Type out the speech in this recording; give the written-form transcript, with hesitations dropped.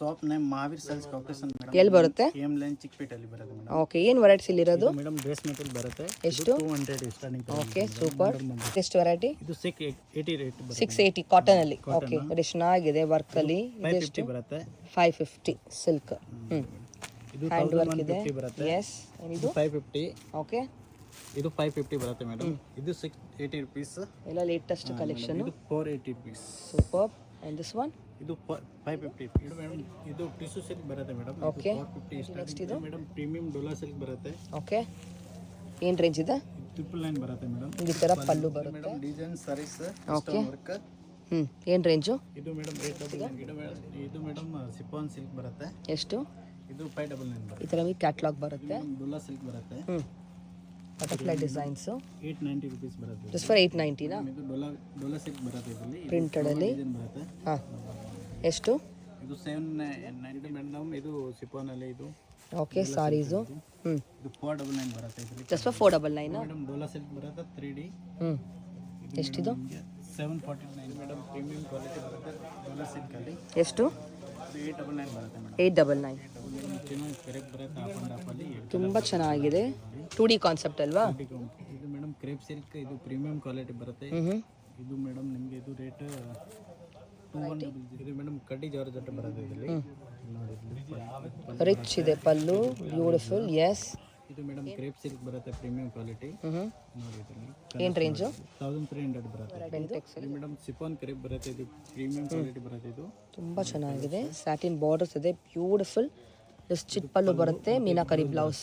Shop name Mahavir sales corporation madam. ಎಲ್ಲಿ ಬರುತ್ತೆ? KM line ಚಿಕ್ಕಪೇಟೆಯಲ್ಲಿ ಬರುತ್ತೆ ಮೇಡಮ್. ಓಕೆ, ಏನು ವೆರೈಟೀಸ್ ಇಲ್ಲಿರೋದು? ಮೇಡಮ್ ಡ್ರೆಸ್ ಮೆಟೀರಿಯಲ್ ಬರುತ್ತೆ. ಎಷ್ಟು? 200 ಸ್ಟಾರ್ಟಿಂಗ್. Okay, super. ಎಷ್ಟು ವೆರೈಟಿ? ಇದು 680 ರೇಟ್ ಬರುತ್ತೆ. 680 ಕಾಟನ್ ಅಲ್ಲಿ. ಓಕೆ, ಇದು ಚೆನ್ನಾಗಿದೆ ವರ್ಕ್ ಅಲ್ಲಿ. ಇದೆಷ್ಟು? 550 ಬರುತ್ತೆ. 550 ಸಿಲ್ಕ್. ಇದು ಹ್ಯಾಂಡ್ ವರ್ಕ್ ಇದೆ. ಬರುತ್ತೆ. ಎಸ್, ಇದು 550. ಓಕೆ, ಇದು 550 ಬರುತ್ತೆ ಮೇಡಮ್. ಇದು 680 rupees. ಎಲ್ಲ ಲೇಟೆಸ್ಟ್ ಕಲೆಕ್ಷನ್. ಇದು 480 rupees. Super. And this one? ಇದು 550. ಇದು ಮೇಡಮ್ ಇದು ಟಿಶ್ಯೂ ಸಿಲ್ಕ್ ಬರುತ್ತೆ ಮೇಡಮ್. ಓಕೆ, 450 ನೆಕ್ಸ್ಟ್ ಇದು ಮೇಡಮ್ ಪ್ರೀಮಿಯಂ ಡೋಲಾ ಸಿಲ್ಕ್ ಬರುತ್ತೆ. ಓಕೆ, ಏನು ರೇಂಜ್ ಇದೆ? 999 ಬರುತ್ತೆ ಮೇಡಮ್. ಈ ತರ ಪಲ್ಲು ಬರುತ್ತೆ. Madam design saris okay, work. ಏನು ರೇಂಜು? ಇದು ಮೇಡಮ್ 899. ಇದು ಮೇಡಮ್ ಸಿಫಾನ್ ಸಿಲ್ಕ್ ಬರುತ್ತೆ. ಎಷ್ಟು? ಇದು 599 ಬರುತ್ತೆ. ಈ ಥರ ಕ್ಯಾಟ್ಲಾಗ್ ಬರುತ್ತೆ. ಡೋಲಾ ಸಿಲ್ಕ್ ಬರುತ್ತೆ. ಬಟರ್ಫ್ಲೈ ಡಿಸೈನ್ಸ್ 890 rupees ಬರುತ್ತೆ. ಜಸ್ಟ್ ಫಾರ್ 890ನಾ? ಇದು ಡೋಲಾ ಸಿಲ್ಕ್ ಬರುತ್ತೆ. ಇದರಲ್ಲಿ ಪ್ರಿಂಟೆಡ್ ಅಲ್ಲಿ. ಡಿಸೈನ್ ಬರುತ್ತೆ. ಹಾಂ, ಎಷ್ಟು? ಇದು 790 ಮೇಡಮ್. ಇದು ಸಿಫಾನ್ ಅಲ್ಲಿ. ಇದು ಓಕೆ, ಸಾರೀಸು. ಇದು 499 ಬರುತ್ತೆ. ಇದರಲ್ಲಿ just for 499 madam Dhola silk ಬರುತ್ತೆ 3D. ಎಷ್ಟಿದು? 749 ಮೇಡಮ್. ಪ್ರೀಮಿಯಂ ಕ್ವಾಲಿಟಿ ಬರುತ್ತೆ ಡೋಲಾ ಸಿಲ್ಕ್ ಅಲ್ಲಿ. ಎಷ್ಟು? ಇದು 899 ಬರುತ್ತೆ ಮೇಡಮ್. 899. ಚೆನ್ನಾಗಿ ಕರೆಕ್ಟ್ ಬರುತ್ತೆ. ಹಾಫ್ ಅಂಡ್ ಹಾಫ್ ಅಲ್ಲಿ ತುಂಬ ಚೆನ್ನಾಗಿದೆ. 2D ಕಾನ್ಸೆಪ್ಟ್ ಅಲ್ವಾ? ಇದು ಮೇಡಮ್ ಕ್ರೇಪ್ ಸಿಲ್ಕ್. ಇದು ಪ್ರೀಮಿಯಂ ಕ್ವಾಲಿಟಿ ಬರುತ್ತೆ. ಇದು ಮೇಡಮ್ ನಿಮಗೆ ಇದು ರೇಟ್ 210. ಇದು ಮೇಡಮ್ ಕಡ್ಡಿ ಜಾರ್ಜೆಟ್ ಬರುತ್ತೆ ಇದರಲ್ಲಿ. ನೋಡಿ, ರಿಚ್ ಇದೆ ಪಲ್ಲು, ಬ್ಯೂಟಿಫುಲ್. ಎಸ್, ಇದು ಮೇಡಮ್ ಕ್ರೇಪ್ ಸಿಲ್ಕ್ ಬರುತ್ತೆ ಪ್ರೀಮಿಯಂ ಕ್ವಾಲಿಟಿ. ನೋಡಿ ಇದರಲ್ಲಿ ಏನು ರೇಂಜು? 1300 ಬರುತ್ತೆ. ಇದು ಮೇಡಮ್ ಸಿಫಾನ್ ಕ್ರೇಪ್ ಬರುತ್ತೆ. ಇದು ಪ್ರೀಮಿಯಂ ಕ್ವಾಲಿಟಿ ಬರುತ್ತೆ. ಇದು ತುಂಬ ಚೆನ್ನಾಗಿದೆ. ಸ್ಯಾಟಿನ್ ಬಾರ್ಡರ್ಸ್ ಇದೆ, ಬ್ಯೂಟಿಫುಲ್. ಚಿಟ್ ಪಲ್ಲು ಬರುತ್ತೆ, ಮೀನಾಕರಿ ಬ್ಲೌಸ್.